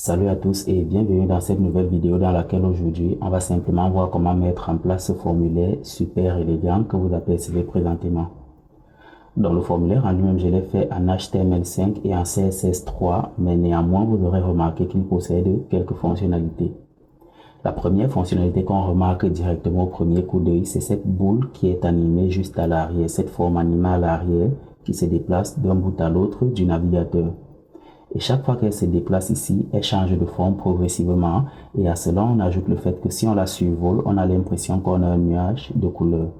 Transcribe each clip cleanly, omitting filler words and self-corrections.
Salut à tous et bienvenue dans cette nouvelle vidéo dans laquelle aujourd'hui on va simplement voir comment mettre en place ce formulaire super élégant que vous apercevez présentement. Dans le formulaire en lui-même, je l'ai fait en HTML5 et en CSS3, mais néanmoins vous aurez remarqué qu'il possède quelques fonctionnalités. La première fonctionnalité qu'on remarque directement au premier coup d'œil, c'est cette boule qui est animée juste à l'arrière, cette forme animée à l'arrière qui se déplace d'un bout à l'autre du navigateur. Et chaque fois qu'elle se déplace ici, elle change de forme progressivement et à cela on ajoute le fait que si on la survole, on a l'impression qu'on a un nuage de couleur.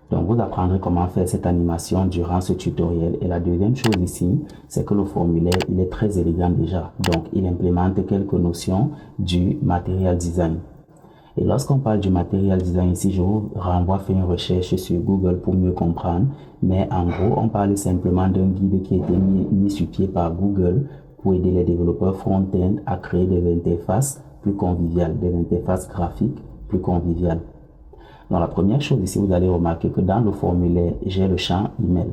Donc vous apprendrez comment faire cette animation durant ce tutoriel. Et la deuxième chose ici, c'est que le formulaire, il est très élégant déjà. Donc il implémente quelques notions du material design. Et lorsqu'on parle du material design ici, je vous renvoie à faire une recherche sur Google pour mieux comprendre. Mais en gros, on parle simplement d'un guide qui a été mis sur pied par Google pour aider les développeurs front-end à créer des interfaces plus conviviales, des interfaces graphiques plus conviviales. Donc la première chose ici, vous allez remarquer que dans le formulaire, j'ai le champ email.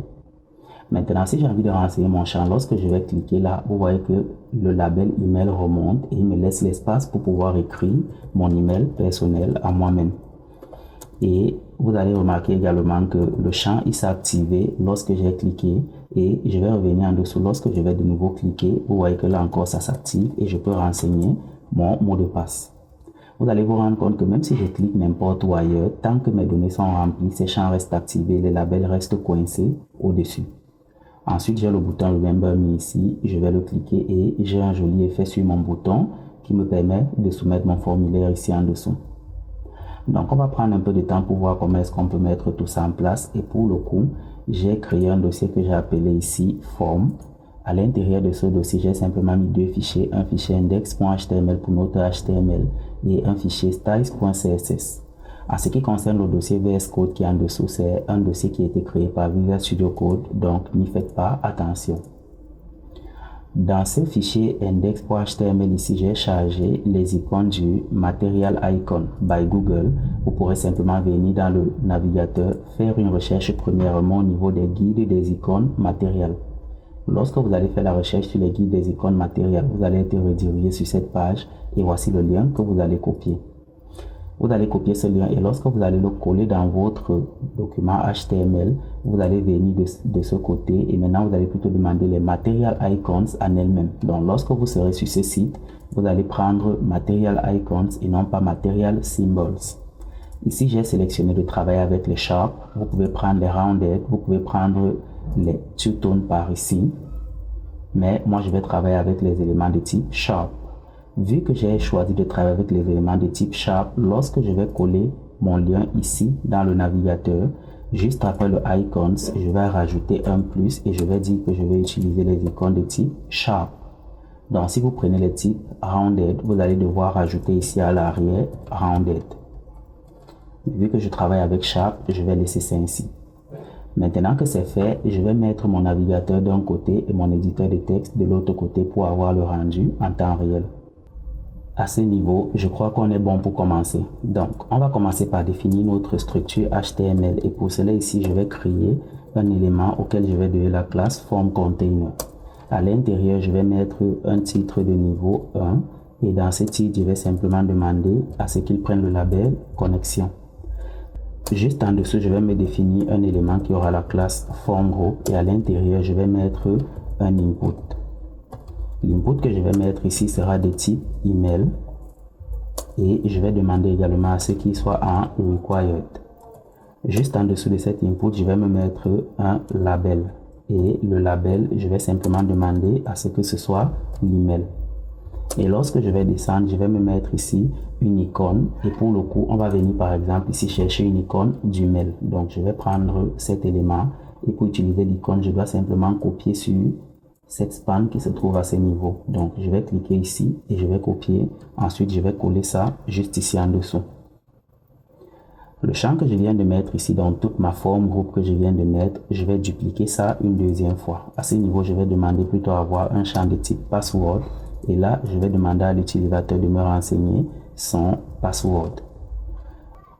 Maintenant, si j'ai envie de renseigner mon champ, lorsque je vais cliquer là, vous voyez que le label email remonte et il me laisse l'espace pour pouvoir écrire mon email personnel à moi-même. Et vous allez remarquer également que le champ il s'est activé lorsque j'ai cliqué et je vais revenir en dessous. Lorsque je vais de nouveau cliquer, vous voyez que là encore ça s'active et je peux renseigner mon mot de passe. Vous allez vous rendre compte que même si je clique n'importe où ailleurs, tant que mes données sont remplies, ces champs restent activés, les labels restent coincés au-dessus. Ensuite, j'ai le bouton Remember Me ici, je vais le cliquer et j'ai un joli effet sur mon bouton qui me permet de soumettre mon formulaire ici en dessous. Donc, on va prendre un peu de temps pour voir comment est-ce qu'on peut mettre tout ça en place. Et pour le coup, j'ai créé un dossier que j'ai appelé ici Form. À l'intérieur de ce dossier, j'ai simplement mis deux fichiers, un fichier index.html pour notre HTML et un fichier styles.css. En ce qui concerne le dossier VS Code qui est en dessous, c'est un dossier qui a été créé par Visual Studio Code, donc n'y faites pas attention. Dans ce fichier index.html ici, j'ai chargé les icônes du Material Icon by Google. Vous pourrez simplement venir dans le navigateur, faire une recherche premièrement au niveau des guides des icônes matérielles. Lorsque vous allez faire la recherche sur les guides des icônes matérielles, vous allez être redirigé sur cette page et voici le lien que vous allez copier. Vous allez copier ce lien et lorsque vous allez le coller dans votre document HTML, vous allez venir de ce côté et maintenant vous allez plutôt demander les Material Icons en elles-mêmes. Donc lorsque vous serez sur ce site, vous allez prendre Material Icons et non pas Material Symbols. Ici, j'ai sélectionné de travailler avec les Sharp. Vous pouvez prendre les Rounded, vous pouvez prendre les Two-Tone par ici. Mais moi, je vais travailler avec les éléments de type Sharp. Vu que j'ai choisi de travailler avec les éléments de type Sharp, lorsque je vais coller mon lien ici dans le navigateur, juste après le Icons, je vais rajouter un plus et je vais dire que je vais utiliser les icônes de type Sharp. Donc, si vous prenez les types Rounded, vous allez devoir rajouter ici à l'arrière Rounded. Vu que je travaille avec Sharp, je vais laisser ça ainsi. Maintenant que c'est fait, je vais mettre mon navigateur d'un côté et mon éditeur de texte de l'autre côté pour avoir le rendu en temps réel. À ce niveau, je crois qu'on est bon pour commencer. Donc, on va commencer par définir notre structure HTML et pour cela ici, je vais créer un élément auquel je vais donner la classe FormContainer. À l'intérieur, je vais mettre un titre de niveau 1 et dans ce titre, je vais simplement demander à ce qu'il prenne le label connexion. Juste en dessous, je vais me définir un élément qui aura la classe FormGroup et à l'intérieur, je vais mettre un input. L'input que je vais mettre ici sera de type email et je vais demander également à ce qu'il soit en required. Juste en dessous de cet input, je vais me mettre un label et le label, je vais simplement demander à ce que ce soit l'email. Et lorsque je vais descendre, je vais me mettre ici une icône et pour le coup, on va venir par exemple ici chercher une icône du mail. Donc je vais prendre cet élément et pour utiliser l'icône, je dois simplement copier sur cette span qui se trouve à ce niveau. Donc je vais cliquer ici et je vais copier. Ensuite, je vais coller ça juste ici en dessous. Le champ que je viens de mettre ici dans toute ma forme groupe que je viens de mettre, je vais dupliquer ça une deuxième fois. À ce niveau, je vais demander plutôt à avoir un champ de type password. Et là, je vais demander à l'utilisateur de me renseigner son password.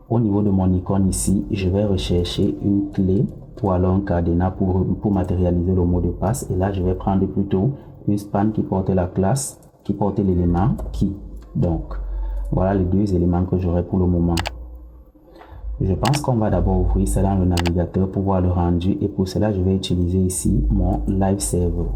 Au niveau de mon icône ici, je vais rechercher une clé ou alors un cadenas pour matérialiser le mot de passe. Et là, je vais prendre plutôt une span qui porte la classe qui porte l'élément qui. Donc, voilà les deux éléments que j'aurai pour le moment. Je pense qu'on va d'abord ouvrir ça dans le navigateur pour voir le rendu et pour cela, je vais utiliser ici mon Live Server.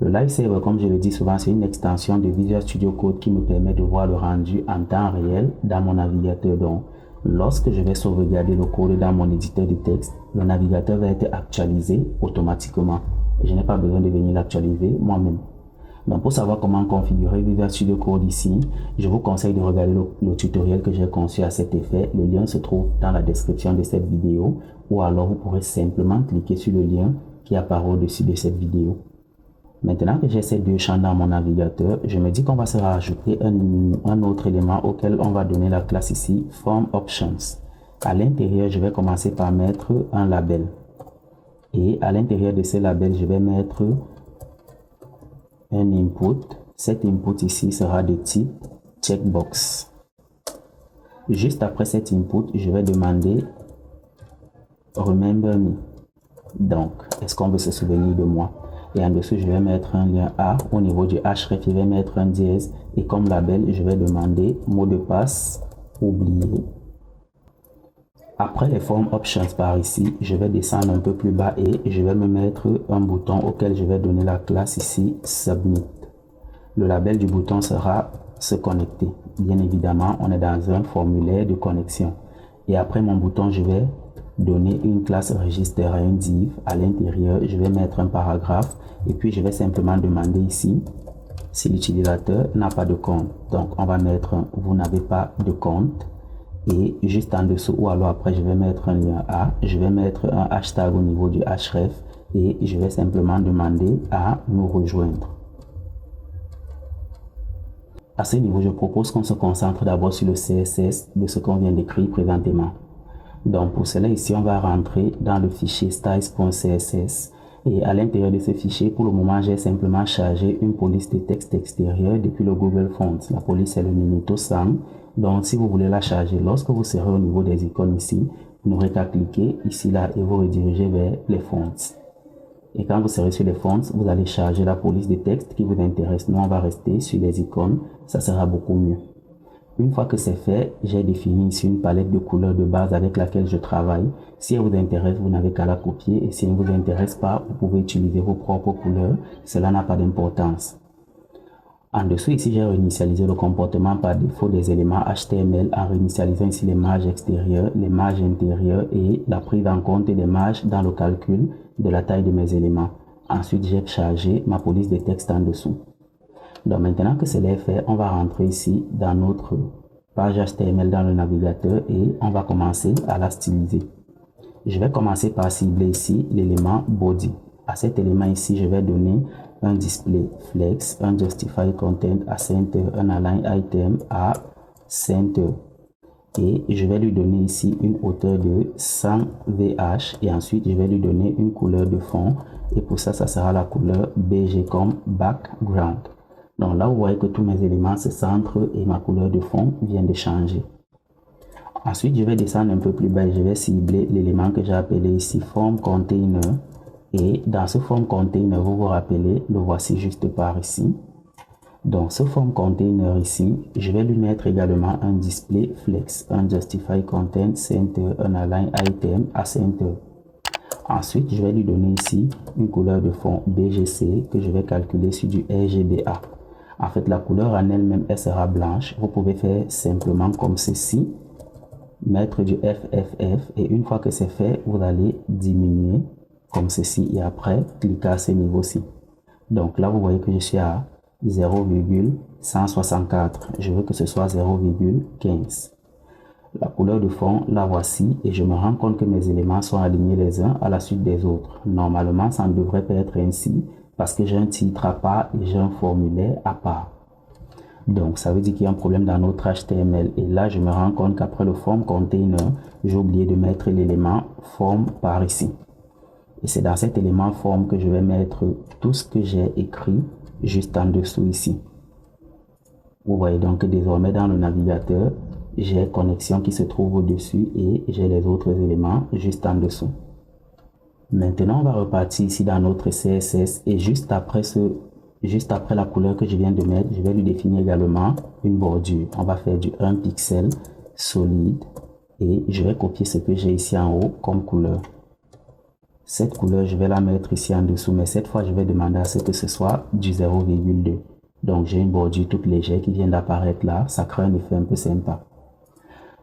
Le Live Server, comme je le dis souvent, c'est une extension de Visual Studio Code qui me permet de voir le rendu en temps réel dans mon navigateur. Donc, lorsque je vais sauvegarder le code dans mon éditeur de texte, le navigateur va être actualisé automatiquement. Je n'ai pas besoin de venir l'actualiser moi-même. Donc, pour savoir comment configurer Visual Studio Code ici, je vous conseille de regarder le tutoriel que j'ai conçu à cet effet. Le lien se trouve dans la description de cette vidéo ou alors vous pourrez simplement cliquer sur le lien qui apparaît au-dessus de cette vidéo. Maintenant que j'ai ces deux champs dans mon navigateur, je me dis qu'on va se rajouter un autre élément auquel on va donner la classe ici, Form Options. À l'intérieur, je vais commencer par mettre un label. Et à l'intérieur de ce label, je vais mettre un input. Cet input ici sera de type checkbox. Juste après cet input, je vais demander Remember me. Donc, est-ce qu'on veut se souvenir de moi? Et en dessous, je vais mettre un lien A. Au niveau du href, je vais mettre un dièse. Et comme label, je vais demander mot de passe oublié. Après les form options par ici, je vais descendre un peu plus bas et je vais me mettre un bouton auquel je vais donner la classe ici submit. Le label du bouton sera se connecter. Bien évidemment, on est dans un formulaire de connexion. Et après mon bouton, je vais donner une classe register à un div. À l'intérieur, je vais mettre un paragraphe et puis je vais simplement demander ici si l'utilisateur n'a pas de compte. Donc, on va mettre un, vous n'avez pas de compte. Et juste en dessous ou alors après, je vais mettre un lien A. Je vais mettre un hashtag au niveau du href et je vais simplement demander à nous rejoindre. À ce niveau, je propose qu'on se concentre d'abord sur le CSS de ce qu'on vient d'écrire présentement. Donc pour cela, ici, on va rentrer dans le fichier styles.css et à l'intérieur de ce fichier, pour le moment, j'ai simplement chargé une police de texte extérieur depuis le Google Fonts. La police est le Minuto 100. Donc si vous voulez la charger, lorsque vous serez au niveau des icônes ici, vous n'aurez qu'à cliquer ici là et vous redirigez vers les fonts. Et quand vous serez sur les fonts, vous allez charger la police de texte qui vous intéresse. Nous, on va rester sur les icônes, ça sera beaucoup mieux. Une fois que c'est fait, j'ai défini ici une palette de couleurs de base avec laquelle je travaille. Si elle vous intéresse, vous n'avez qu'à la copier et si elle ne vous intéresse pas, vous pouvez utiliser vos propres couleurs. Cela n'a pas d'importance. En dessous, ici, j'ai réinitialisé le comportement par défaut des éléments HTML en réinitialisant ici les marges extérieures, les marges intérieures et la prise en compte des marges dans le calcul de la taille de mes éléments. Ensuite, j'ai chargé ma police de texte en dessous. Donc maintenant que cela est fait, on va rentrer ici dans notre page HTML dans le navigateur et on va commencer à la styliser. Je vais commencer par cibler ici l'élément body. À cet élément ici, je vais donner un display flex, un justify content à center, un align item à center. Et je vais lui donner ici une hauteur de 100 VH et ensuite je vais lui donner une couleur de fond et pour ça, ça sera la couleur BG comme background. Donc là, vous voyez que tous mes éléments se centrent et ma couleur de fond vient de changer. Ensuite, je vais descendre un peu plus bas et je vais cibler l'élément que j'ai appelé ici form container. Et dans ce form container, vous vous rappelez, le voici juste par ici. Donc ce form container ici, je vais lui mettre également un display flex, un justify content center, un align item à center. Ensuite, je vais lui donner ici une couleur de fond BGC que je vais calculer sur du RGBA. En fait, la couleur en elle-même, elle sera blanche. Vous pouvez faire simplement comme ceci, mettre du FFF et une fois que c'est fait, vous allez diminuer comme ceci et après, cliquer à ce niveau-ci. Donc là, vous voyez que je suis à 0,164. Je veux que ce soit 0,15. La couleur de fond, la voici et je me rends compte que mes éléments sont alignés les uns à la suite des autres. Normalement, ça ne devrait pas être ainsi parce que j'ai un titre à part et j'ai un formulaire à part. Donc, ça veut dire qu'il y a un problème dans notre HTML. Et là, je me rends compte qu'après le form container, j'ai oublié de mettre l'élément form par ici. Et c'est dans cet élément form que je vais mettre tout ce que j'ai écrit juste en dessous ici. Vous voyez donc que désormais dans le navigateur, j'ai connexion qui se trouve au-dessus et j'ai les autres éléments juste en dessous. Maintenant, on va repartir ici dans notre CSS et juste après ce juste après la couleur que je viens de mettre, je vais lui définir également une bordure. On va faire du 1 pixel solide et je vais copier ce que j'ai ici en haut comme couleur. Cette couleur, je vais la mettre ici en dessous, mais cette fois, je vais demander à ce que ce soit du 0,2. Donc, j'ai une bordure toute légère qui vient d'apparaître là. Ça crée un effet un peu sympa.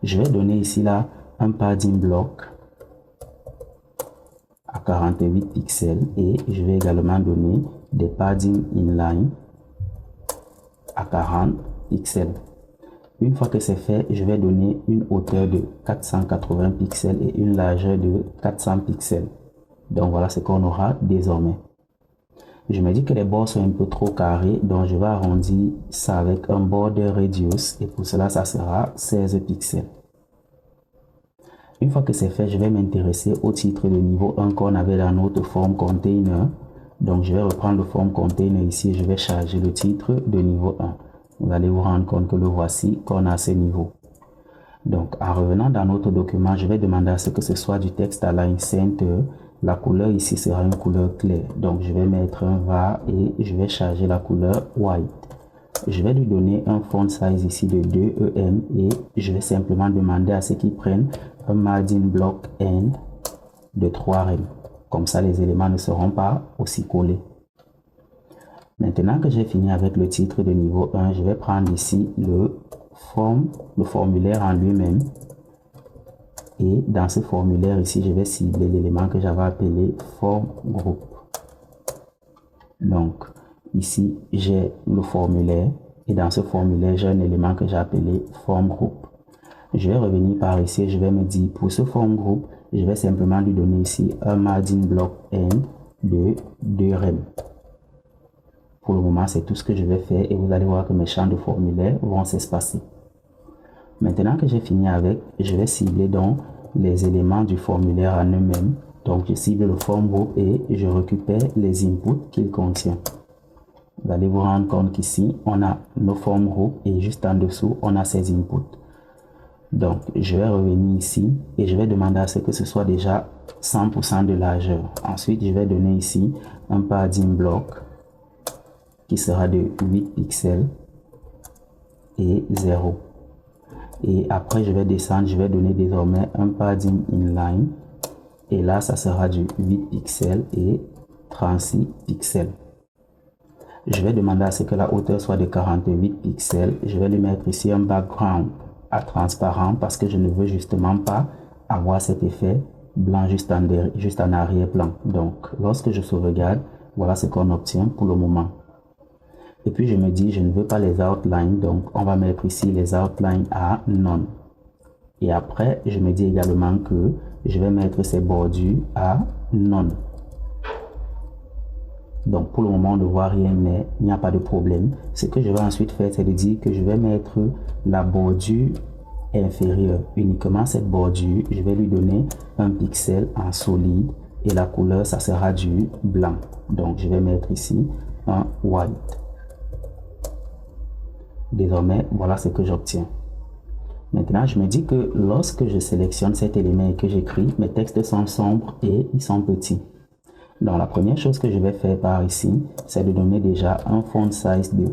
Je vais donner ici là un padding block à 48 pixels et je vais également donner des padding inline à 40 pixels. Une fois que c'est fait, je vais donner une hauteur de 480 pixels et une largeur de 400 pixels. Donc voilà ce qu'on aura désormais. Je me dis que les bords sont un peu trop carrés, donc je vais arrondir ça avec un border radius et pour cela ça sera 16 pixels. Une fois que c'est fait, je vais m'intéresser au titre de niveau 1 qu'on avait dans notre form container. Donc je vais reprendre le form container ici et je vais charger le titre de niveau 1. Vous allez vous rendre compte que le voici qu'on a à ce niveau. Donc en revenant dans notre document, je vais demander à ce que ce soit du texte align center. La couleur ici sera une couleur claire. Donc je vais mettre un var et je vais charger la couleur white. Je vais lui donner un font size ici de 2 EM et je vais simplement demander à ce qu'il prenne un margin block end de 3 rem. Comme ça les éléments ne seront pas aussi collés. Maintenant que j'ai fini avec le titre de niveau 1, je vais prendre ici le formulaire en lui-même. Et dans ce formulaire ici, je vais cibler l'élément que j'avais appelé form group. Donc, ici, j'ai le formulaire. Et dans ce formulaire, j'ai un élément que j'ai appelé form group. Je vais revenir par ici et je vais me dire, pour ce form group, je vais simplement lui donner ici un margin block n de 2 rem. Pour le moment, c'est tout ce que je vais faire et vous allez voir que mes champs de formulaire vont s'espacer. Maintenant que j'ai fini avec, je vais cibler donc les éléments du formulaire en eux-mêmes. Donc je cible le form group et je récupère les inputs qu'il contient. Vous allez vous rendre compte qu'ici, on a nos form group et juste en dessous, on a ces inputs. Donc je vais revenir ici et je vais demander à ce que ce soit déjà 100% de largeur. Ensuite, je vais donner ici un padding block qui sera de 8 pixels et 0. Et après, je vais descendre, je vais donner désormais un padding inline. Et là, ça sera du 8 pixels et 36 pixels. Je vais demander à ce que la hauteur soit de 48 pixels. Je vais lui mettre ici un background à transparent parce que je ne veux justement pas avoir cet effet blanc juste en arrière-plan. Donc, lorsque je sauvegarde, voilà ce qu'on obtient pour le moment. Et puis je me dis, je ne veux pas les outlines, donc on va mettre ici les outlines à none. Et après, je me dis également que je vais mettre ces bordures à none. Donc pour le moment, on ne voit rien, mais il n'y a pas de problème. Ce que je vais ensuite faire, c'est de dire que je vais mettre la bordure inférieure. Uniquement cette bordure, je vais lui donner un pixel en solide et la couleur, ça sera du blanc. Donc je vais mettre ici un white. Désormais, voilà ce que j'obtiens. Maintenant, je me dis que lorsque je sélectionne cet élément et que j'écris, mes textes sont sombres et ils sont petits. Donc, la première chose que je vais faire par ici, c'est de donner déjà un font size de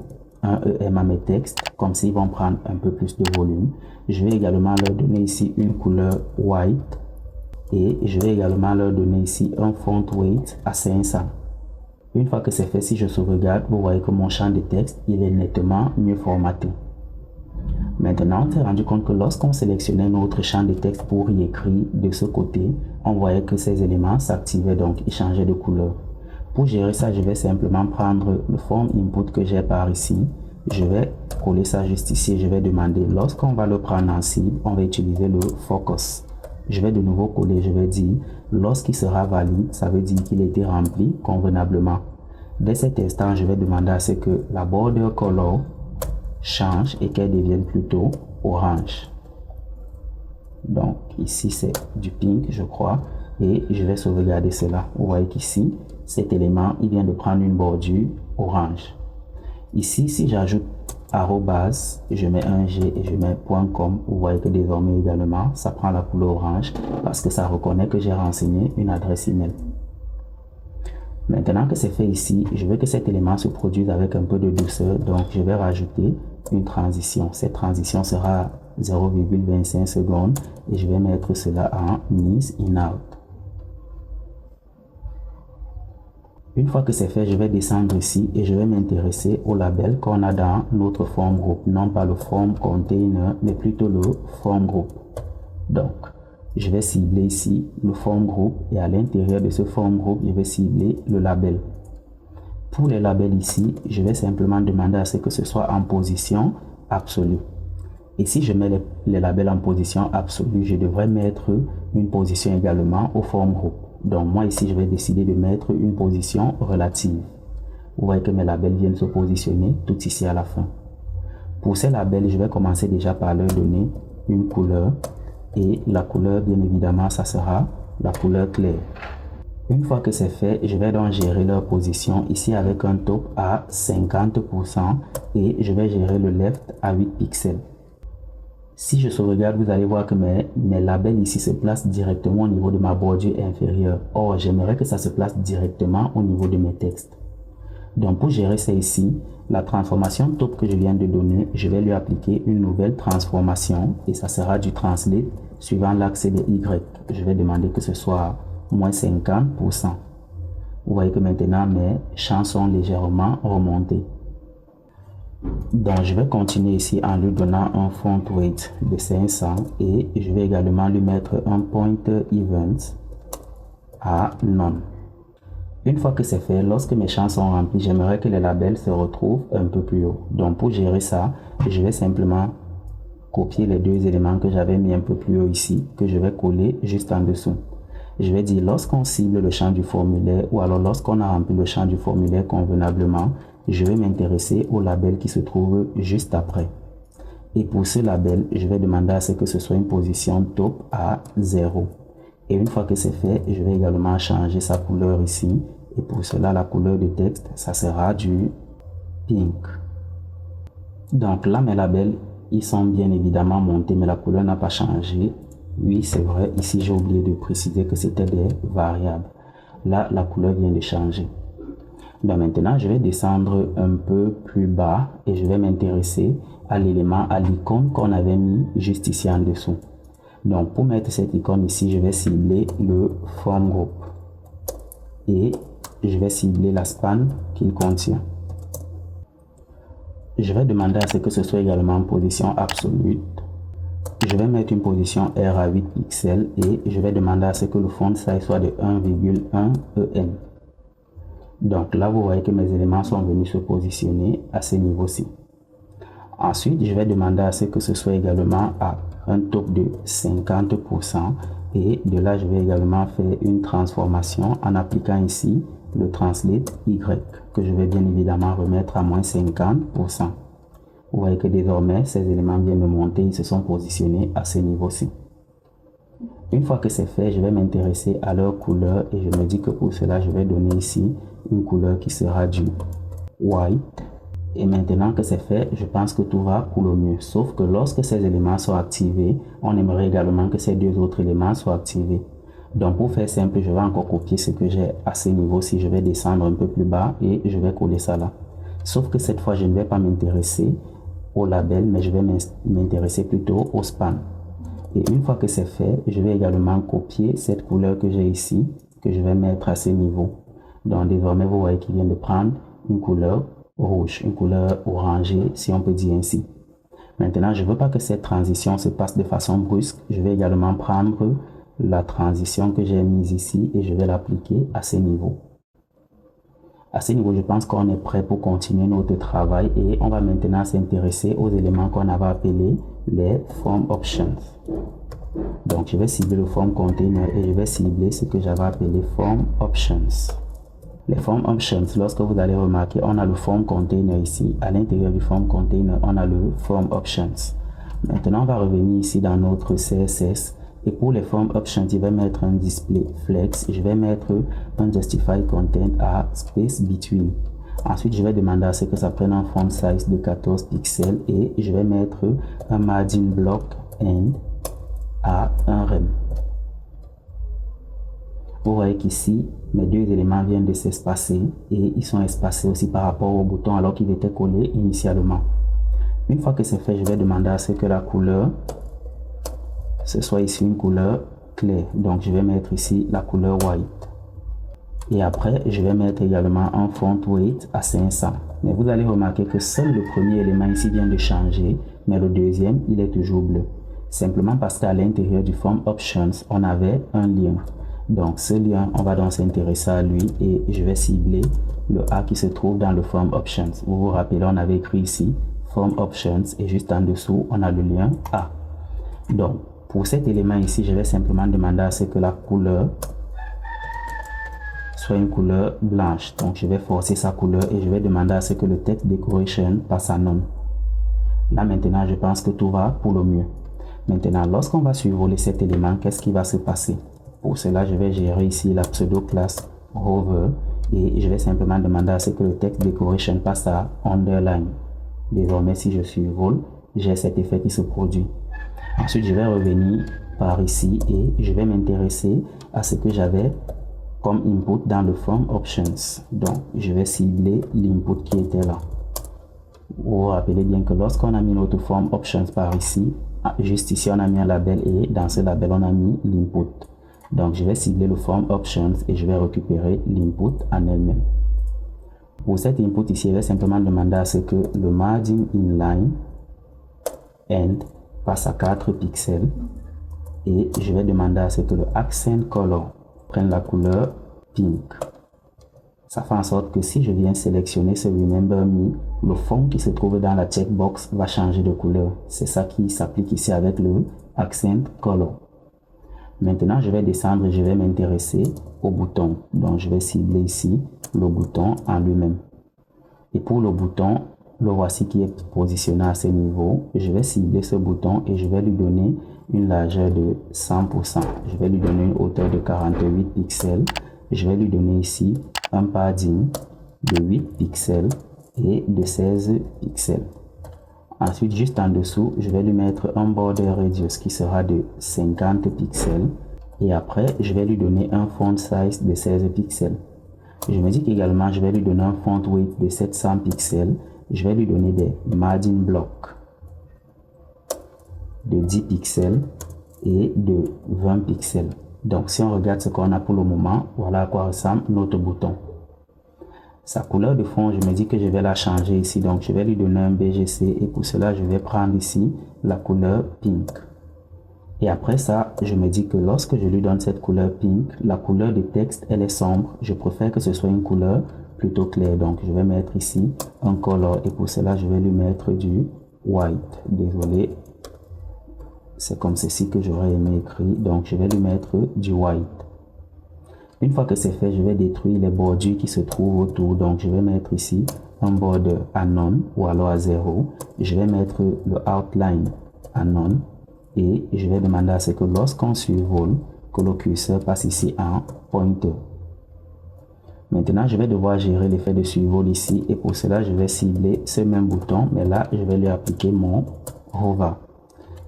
1 EM à mes textes, comme s'ils vont prendre un peu plus de volume. Je vais également leur donner ici une couleur white et je vais également leur donner ici un font weight à 500. Une fois que c'est fait, si je sauvegarde, vous voyez que mon champ de texte, il est nettement mieux formaté. Maintenant, on s'est rendu compte que lorsqu'on sélectionnait notre champ de texte pour y écrire de ce côté, on voyait que ces éléments s'activaient, donc ils changeaient de couleur. Pour gérer ça, je vais simplement prendre le form input que j'ai par ici. Je vais coller ça juste ici et je vais demander, lorsqu'on va le prendre en cible, on va utiliser le focus. Je vais de nouveau coller, je vais dire, lorsqu'il sera valide, ça veut dire qu'il a été rempli convenablement. Dès cet instant, je vais demander à ce que la border color change et qu'elle devienne plutôt orange. Donc ici, c'est du pink, je crois, et je vais sauvegarder cela. Vous voyez qu'ici, cet élément, il vient de prendre une bordure orange. Ici, si j'ajoute arrobase, je mets un G et je mets .com, vous voyez que désormais également, ça prend la couleur orange parce que ça reconnaît que j'ai renseigné une adresse email. Maintenant que c'est fait ici, je veux que cet élément se produise avec un peu de douceur, donc je vais rajouter une transition. Cette transition sera 0,25 secondes et je vais mettre cela en Ease In Out. Une fois que c'est fait, je vais descendre ici et je vais m'intéresser au label qu'on a dans notre form group, non pas le form container, mais plutôt le form group. Donc, je vais cibler ici le form group et à l'intérieur de ce form group, je vais cibler le label. Pour les labels ici, je vais simplement demander à ce que ce soit en position absolue. Et si je mets les labels en position absolue, je devrais mettre une position également au form group. Donc moi ici, je vais décider de mettre une position relative. Vous voyez que mes labels viennent se positionner tout ici à la fin. Pour ces labels, je vais commencer déjà par leur donner une couleur. Et la couleur, bien évidemment, ça sera la couleur claire. Une fois que c'est fait, je vais donc gérer leur position ici avec un top à 50% et je vais gérer le left à 8 pixels. Si je sauvegarde, vous allez voir que mes labels ici se placent directement au niveau de ma bordure inférieure. Or, j'aimerais que ça se place directement au niveau de mes textes. Donc, pour gérer ça ici, la transformation top que je viens de donner, je vais lui appliquer une nouvelle transformation et ça sera du translate suivant l'axe de Y. Je vais demander que ce soit moins 50%. Vous voyez que maintenant mes champs sont légèrement remontés. Donc je vais continuer ici en lui donnant un font weight de 500 et je vais également lui mettre un pointer event à none. Une fois que c'est fait, lorsque mes champs sont remplis, j'aimerais que les labels se retrouvent un peu plus haut. Donc pour gérer ça, je vais simplement copier les deux éléments que j'avais mis un peu plus haut ici, que je vais coller juste en dessous. Je vais dire lorsqu'on cible le champ du formulaire ou alors lorsqu'on a rempli le champ du formulaire convenablement, je vais m'intéresser au label qui se trouve juste après. Et pour ce label, je vais demander à ce que ce soit une position top à 0. Et une fois que c'est fait, je vais également changer sa couleur ici. Et pour cela, la couleur de texte, ça sera du pink. Donc là, mes labels, ils sont bien évidemment montés, mais la couleur n'a pas changé. Oui, c'est vrai. Ici, j'ai oublié de préciser que c'était des variables. Là, la couleur vient de changer. Donc maintenant, je vais descendre un peu plus bas et je vais m'intéresser à l'élément, à l'icône qu'on avait mis juste ici en dessous. Donc pour mettre cette icône ici, je vais cibler le form group et je vais cibler la span qu'il contient. Je vais demander à ce que ce soit également en position absolue. Je vais mettre une position R à 8 pixels et je vais demander à ce que le font size soit de 1,1 EM. Donc là, vous voyez que mes éléments sont venus se positionner à ce niveau-ci. Ensuite, je vais demander à ce que ce soit également à un top de 50% et de là, je vais également faire une transformation en appliquant ici le translate Y que je vais bien évidemment remettre à moins 50%. Vous voyez que désormais, ces éléments viennent de monter, ils se sont positionnés à ce niveau-ci. Une fois que c'est fait, je vais m'intéresser à leur couleur et je me dis que pour cela, je vais donner ici une couleur qui sera du white. Et maintenant que c'est fait, je pense que tout va pour le mieux. Sauf que lorsque ces éléments sont activés, on aimerait également que ces deux autres éléments soient activés. Donc pour faire simple, je vais encore copier ce que j'ai à ce niveau-ci. Je vais descendre un peu plus bas et je vais coller ça là. Sauf que cette fois, je ne vais pas m'intéresser au label, mais je vais m'intéresser plutôt au span. Et une fois que c'est fait, je vais également copier cette couleur que j'ai ici, que je vais mettre à ce niveau. Donc désormais, vous voyez qu'il vient de prendre une couleur rouge, une couleur orangée, si on peut dire ainsi. Maintenant, je ne veux pas que cette transition se passe de façon brusque. Je vais également prendre la transition que j'ai mise ici et je vais l'appliquer à ce niveau. À ce niveau, je pense qu'on est prêt pour continuer notre travail et on va maintenant s'intéresser aux éléments qu'on avait appelés les form options. Donc, je vais cibler le form container et je vais cibler ce que j'avais appelé form options. Les form options, lorsque vous allez remarquer, on a le form container ici. À l'intérieur du form container, on a le form options. Maintenant, on va revenir ici dans notre CSS. Et pour les form options, je vais mettre un display flex. Je vais mettre un justify content à space between. Ensuite, je vais demander à ce que ça prenne un font size de 14 pixels et je vais mettre un margin block end à 1 rem. Vous voyez qu'ici, mes deux éléments viennent de s'espacer et ils sont espacés aussi par rapport au bouton alors qu'ils étaient collés initialement. Une fois que c'est fait, je vais demander à ce que la couleur, ce soit ici une couleur claire. Donc, je vais mettre ici la couleur white. Et après, je vais mettre également un font weight à 500. Mais vous allez remarquer que seul le premier élément ici vient de changer, mais le deuxième, il est toujours bleu. Simplement parce qu'à l'intérieur du Form Options, on avait un lien. Donc, ce lien, on va donc s'intéresser à lui et je vais cibler le A qui se trouve dans le Form Options. Vous vous rappelez, on avait écrit ici Form Options et juste en dessous, on a le lien A. Donc, pour cet élément ici, je vais simplement demander à ce que la couleur soit une couleur blanche. Donc, je vais forcer sa couleur et je vais demander à ce que le text decoration passe à none. Là, maintenant, je pense que tout va pour le mieux. Maintenant, lorsqu'on va survoler cet élément, qu'est-ce qui va se passer? Pour cela, je vais gérer ici la pseudo-classe hover et je vais simplement demander à ce que le text decoration passe à underline. Désormais, si je survole, j'ai cet effet qui se produit. Ensuite, je vais revenir par ici et je vais m'intéresser à ce que j'avais comme input dans le Form Options. Donc, je vais cibler l'input qui était là. Vous vous rappelez bien que lorsqu'on a mis notre Form Options par ici, juste ici, on a mis un label et dans ce label, on a mis l'input. Donc, je vais cibler le Form Options et je vais récupérer l'input en elle-même. Pour cet input ici, je vais simplement demander à ce que le margin inline end passe à 4 pixels et je vais demander à ce que le accent color prenne la couleur pink. Ça fait en sorte que si je viens sélectionner ce Remember Me, le fond qui se trouve dans la checkbox va changer de couleur. C'est ça qui s'applique ici avec le accent color. Maintenant, je vais descendre et je vais m'intéresser au bouton. Donc, je vais cibler ici le bouton en lui-même. Et pour le bouton, le voici qui est positionné à ce niveau. Je vais cibler ce bouton et je vais lui donner une largeur de 100%. Je vais lui donner une hauteur de 48 pixels. Je vais lui donner ici un padding de 8 pixels et de 16 pixels. Ensuite, juste en dessous, je vais lui mettre un border radius qui sera de 50 pixels. Et après, je vais lui donner un font size de 16 pixels. Je me dis qu'également, je vais lui donner un font weight de 700 pixels. Je vais lui donner des margin blocks de 10 pixels et de 20 pixels. Donc, si on regarde ce qu'on a pour le moment, voilà à quoi ressemble notre bouton. Sa couleur de fond, je me dis que je vais la changer ici. Donc, je vais lui donner un BGC et pour cela, je vais prendre ici la couleur pink. Et après ça, je me dis que lorsque je lui donne cette couleur pink, la couleur de texte, elle est sombre. Je préfère que ce soit une couleur plutôt claire. Donc, je vais mettre ici un color et pour cela, je vais lui mettre du white. Désolé, c'est comme ceci que j'aurais aimé écrire. Donc, je vais lui mettre du white. Une fois que c'est fait, je vais détruire les bordures qui se trouvent autour. Donc, je vais mettre ici un border à none ou alors à 0. Je vais mettre le outline à none et je vais demander à ce que lorsqu'on survole, que le curseur passe ici en pointer. Maintenant, je vais devoir gérer l'effet de survol ici et pour cela, je vais cibler ce même bouton, mais là, je vais lui appliquer mon hover.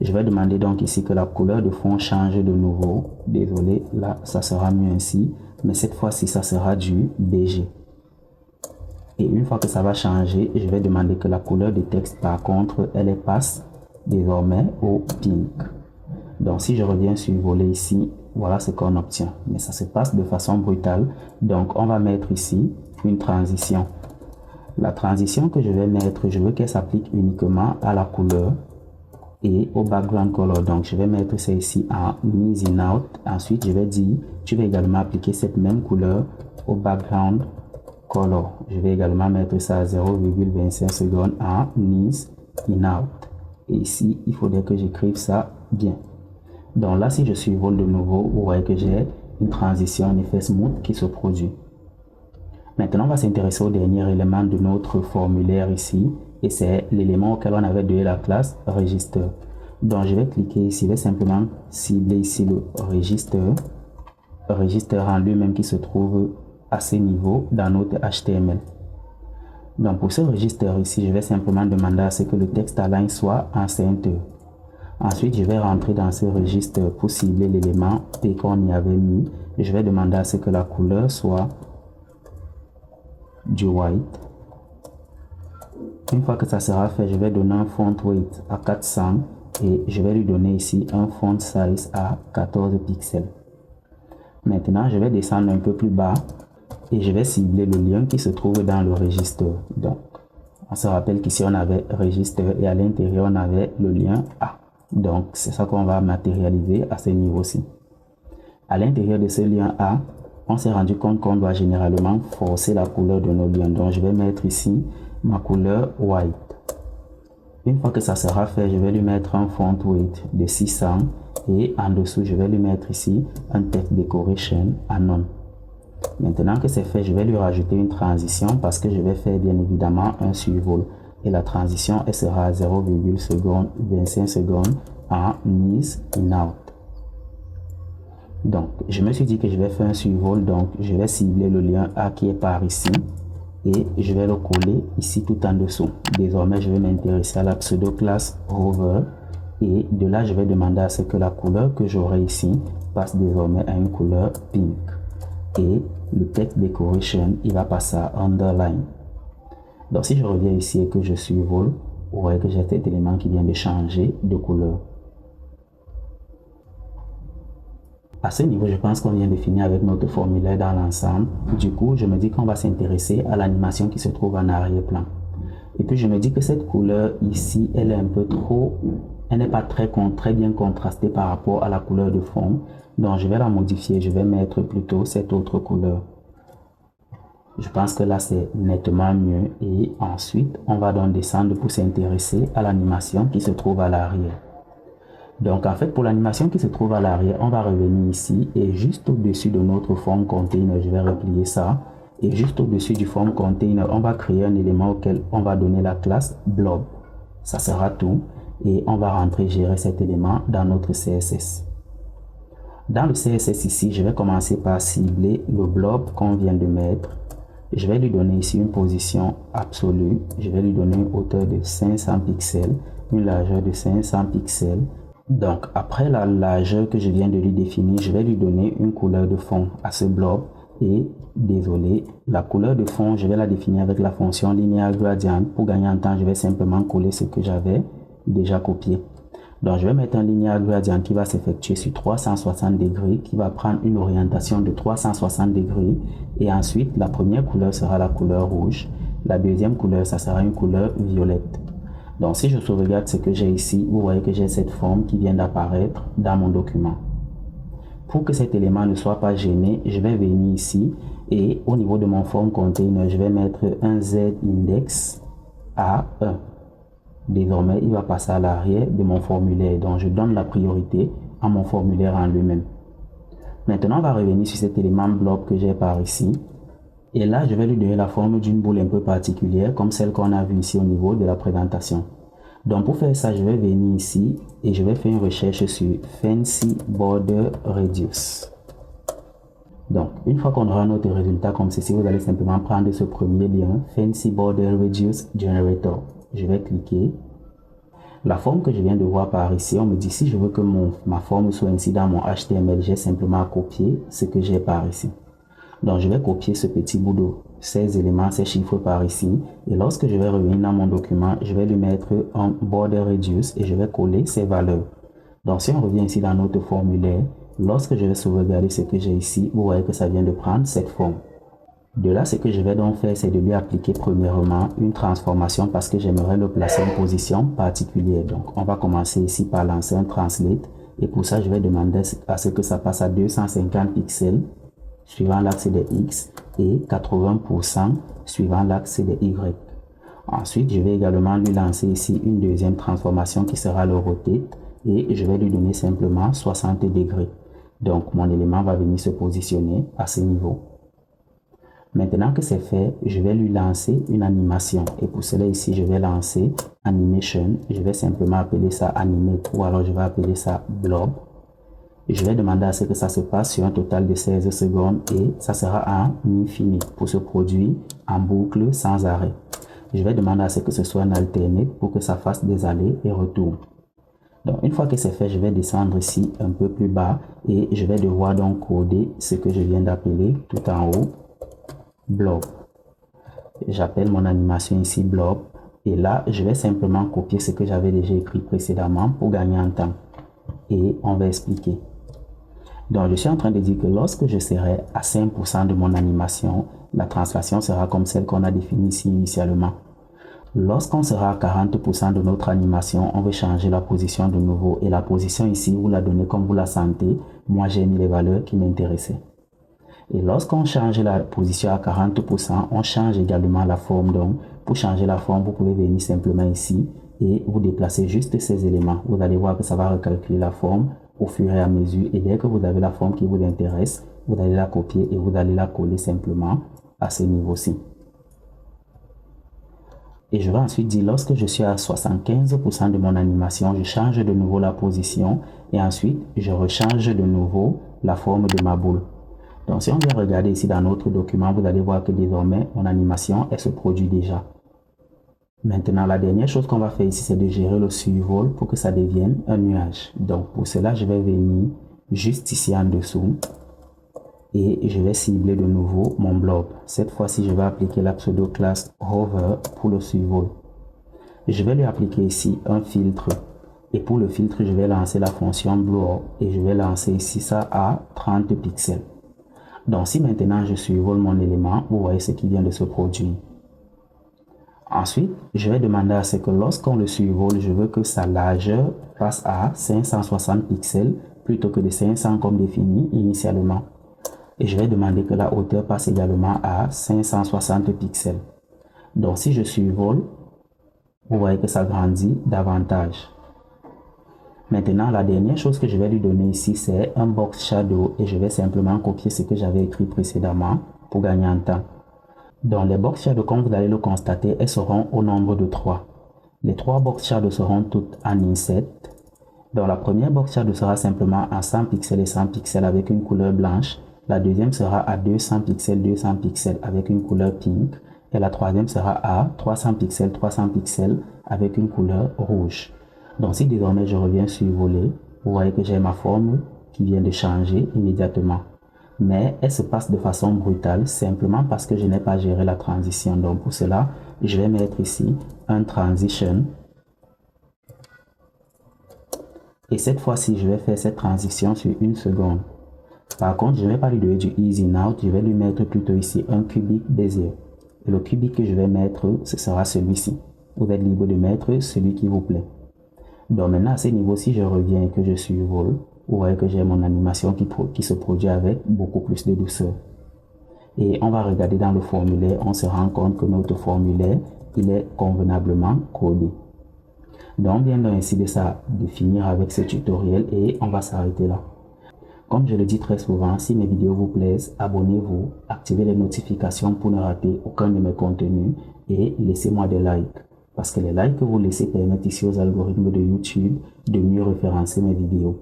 Je vais demander donc ici que la couleur de fond change de nouveau. Désolé, là, ça sera mieux ainsi. Mais cette fois-ci, ça sera du BG. Et une fois que ça va changer, je vais demander que la couleur de texte, par contre, elle passe désormais au pink. Donc, si je reviens survoler ici, voilà ce qu'on obtient. Mais ça se passe de façon brutale. Donc, on va mettre ici une transition. La transition que je vais mettre, je veux qu'elle s'applique uniquement à la couleur et au background color. Donc, je vais mettre ça ici en mise in out. Ensuite, je vais dire, tu vas également appliquer cette même couleur au background color. Je vais également mettre ça à 0,25 secondes en mise in out. Et ici, il faudrait que j'écrive ça bien. Donc là, si je survole de nouveau, vous voyez que j'ai une transition, un effet smooth qui se produit. Maintenant, on va s'intéresser au dernier élément de notre formulaire ici. Et c'est l'élément auquel on avait donné la classe register. Donc, je vais cliquer ici, je vais simplement cibler ici le register en lui-même qui se trouve à ce niveau dans notre HTML. Donc, pour ce register ici, je vais simplement demander à ce que le texte align soit en center. Ensuite, je vais rentrer dans ce registre pour cibler l'élément P qu'on y avait mis. Je vais demander à ce que la couleur soit du white. Une fois que ça sera fait, je vais donner un font weight à 400 et je vais lui donner ici un font size à 14 pixels. Maintenant, je vais descendre un peu plus bas et je vais cibler le lien qui se trouve dans le registre. Donc, on se rappelle qu'ici on avait registre et à l'intérieur on avait le lien A. Donc, c'est ça qu'on va matérialiser à ce niveau-ci. À l'intérieur de ce lien A, on s'est rendu compte qu'on doit généralement forcer la couleur de nos liens. Donc, je vais mettre ici ma couleur white. Une fois que ça sera fait, je vais lui mettre un font weight de 600 et en dessous, je vais lui mettre ici un text decoration à none. Maintenant que c'est fait, je vais lui rajouter une transition parce que je vais faire bien évidemment un survol. Et la transition, elle sera à 0,25 secondes en is in out. Donc, je me suis dit que je vais faire un survol, donc je vais cibler le lien A qui est par ici et je vais le coller ici tout en dessous. Désormais, je vais m'intéresser à la pseudo-classe hover et de là, je vais demander à ce que la couleur que j'aurai ici passe désormais à une couleur pink. Et le text decoration, il va passer à underline. Donc, si je reviens ici et que je survole, vous voyez que j'ai cet élément qui vient de changer de couleur. À ce niveau, je pense qu'on vient de finir avec notre formulaire dans l'ensemble. Du coup, je me dis qu'on va s'intéresser à l'animation qui se trouve en arrière-plan. Et puis, je me dis que cette couleur ici, elle est un peu trop... Elle n'est pas très bien contrastée par rapport à la couleur de fond. Donc, je vais la modifier. Je vais mettre plutôt cette autre couleur. Je pense que là, c'est nettement mieux. Et ensuite, on va donc descendre pour s'intéresser à l'animation qui se trouve à l'arrière. Donc, en fait, pour l'animation qui se trouve à l'arrière, on va revenir ici et juste au-dessus de notre form container, je vais replier ça. Et juste au-dessus du form container, on va créer un élément auquel on va donner la classe blob. Ça sera tout. Et on va rentrer gérer cet élément dans notre CSS. Dans le CSS ici, je vais commencer par cibler le blob qu'on vient de mettre. Je vais lui donner ici une position absolue. Je vais lui donner une hauteur de 500 pixels, une largeur de 500 pixels. Donc, après la largeur que je viens de lui définir, je vais lui donner une couleur de fond à ce blob. Et désolé, la couleur de fond, je vais la définir avec la fonction linear gradient. Pour gagner en temps, je vais simplement coller ce que j'avais déjà copié. Donc, je vais mettre un linear gradient qui va s'effectuer sur 360 degrés, qui va prendre une orientation de 360 degrés. Et ensuite, la première couleur sera la couleur rouge. La deuxième couleur, ça sera une couleur violette. Donc, si je sauvegarde ce que j'ai ici, vous voyez que j'ai cette forme qui vient d'apparaître dans mon document. Pour que cet élément ne soit pas gêné, je vais venir ici et au niveau de mon form container, je vais mettre un z-index à 1. Désormais, il va passer à l'arrière de mon formulaire. Donc, je donne la priorité à mon formulaire en lui-même. Maintenant, on va revenir sur cet élément blob que j'ai par ici. Et là, je vais lui donner la forme d'une boule un peu particulière, comme celle qu'on a vue ici au niveau de la présentation. Donc, pour faire ça, je vais venir ici et je vais faire une recherche sur Fancy Border Radius. Donc, une fois qu'on aura notre résultat comme ceci, vous allez simplement prendre ce premier lien, Fancy Border Radius Generator. Je vais cliquer. La forme que je viens de voir par ici, on me dit si je veux que ma forme soit ainsi dans mon HTML, j'ai simplement à copier ce que j'ai par ici. Donc, je vais copier ce petit bout de ces éléments, ces chiffres par ici. Et lorsque je vais revenir dans mon document, je vais lui mettre un border radius et je vais coller ces valeurs. Donc, si on revient ici dans notre formulaire, lorsque je vais sauvegarder ce que j'ai ici, vous voyez que ça vient de prendre cette forme. De là, ce que je vais donc faire, c'est de lui appliquer premièrement une transformation parce que j'aimerais le placer en position particulière. Donc, on va commencer ici par lancer un translate. Et pour ça, je vais demander à ce que ça passe à 250 pixels suivant l'axe des X et 80% suivant l'axe des Y. Ensuite, je vais également lui lancer ici une deuxième transformation qui sera le rotate et je vais lui donner simplement 60 degrés. Donc, mon élément va venir se positionner à ce niveau. Maintenant que c'est fait, je vais lui lancer une animation. Et pour cela ici, je vais lancer animation. Je vais simplement appeler ça animate ou alors je vais appeler ça blob. Je vais demander à ce que ça se passe sur un total de 16 secondes et ça sera en infini pour se produire en boucle sans arrêt. Je vais demander à ce que ce soit un alternate pour que ça fasse des allers et retours. Donc, une fois que c'est fait, je vais descendre ici un peu plus bas et je vais devoir donc coder ce que je viens d'appeler tout en haut, blob. J'appelle mon animation ici blob et là, je vais simplement copier ce que j'avais déjà écrit précédemment pour gagner en temps. Et on va expliquer. Donc, je suis en train de dire que lorsque je serai à 5% de mon animation, la translation sera comme celle qu'on a définie ici initialement. Lorsqu'on sera à 40% de notre animation, on veut changer la position de nouveau. Et la position ici, vous la donnez comme vous la sentez. Moi, j'ai mis les valeurs qui m'intéressaient. Et lorsqu'on change la position à 40%, on change également la forme. Donc, pour changer la forme, vous pouvez venir simplement ici et vous déplacer juste ces éléments. Vous allez voir que ça va recalculer la forme au fur et à mesure. Et dès que vous avez la forme qui vous intéresse, vous allez la copier et vous allez la coller simplement à ce niveau-ci. Et je vais ensuite dire, lorsque je suis à 75% de mon animation, je change de nouveau la position et ensuite, je rechange de nouveau la forme de ma boule. Donc, si on vient regarder ici dans notre document, vous allez voir que désormais, mon animation, elle se produit déjà. Maintenant, la dernière chose qu'on va faire ici, c'est de gérer le survol pour que ça devienne un nuage. Donc, pour cela, je vais venir juste ici en dessous et je vais cibler de nouveau mon blob. Cette fois-ci, je vais appliquer la pseudo-classe hover pour le survol. Je vais lui appliquer ici un filtre. Et pour le filtre, je vais lancer la fonction blow et je vais lancer ici ça à 30 pixels. Donc, si maintenant je survole mon élément, vous voyez ce qui vient de se produire. Ensuite, je vais demander à ce que lorsqu'on le survole, je veux que sa largeur passe à 560 pixels plutôt que de 500 comme défini initialement. Et je vais demander que la hauteur passe également à 560 pixels. Donc, si je survole, vous voyez que ça grandit davantage. Maintenant, la dernière chose que je vais lui donner ici, c'est un box shadow et je vais simplement copier ce que j'avais écrit précédemment pour gagner en temps. Donc, les box shadows, comme vous allez le constater, elles seront au nombre de 3. Les 3 box shadows seront toutes en inset. Donc, la première box shadow sera simplement à 100 pixels et 100 pixels avec une couleur blanche. La deuxième sera à 200 pixels avec une couleur pink. Et la troisième sera à 300 pixels avec une couleur rouge. Donc, si désormais je reviens survoler, vous voyez que j'ai ma forme qui vient de changer immédiatement. Mais elle se passe de façon brutale simplement parce que je n'ai pas géré la transition. Donc, pour cela, je vais mettre ici un transition. Et cette fois-ci, je vais faire cette transition sur 1 seconde. Par contre, je ne vais pas lui donner du easy now, je vais lui mettre plutôt ici un cubic désir. Et le cubic que je vais mettre, ce sera celui-ci. Vous êtes libre de mettre celui qui vous plaît. Donc maintenant, à ce niveau-ci, je reviens et que je survole. Vous voyez que j'ai mon animation qui se produit avec beaucoup plus de douceur. Et on va regarder dans le formulaire, on se rend compte que notre formulaire, il est convenablement codé. Donc, bien ainsi de finir avec ce tutoriel et on va s'arrêter là. Comme je le dis très souvent, si mes vidéos vous plaisent, abonnez-vous, activez les notifications pour ne rater aucun de mes contenus et laissez-moi des likes. Parce que les likes que vous laissez permettent ici aux algorithmes de YouTube de mieux référencer mes vidéos.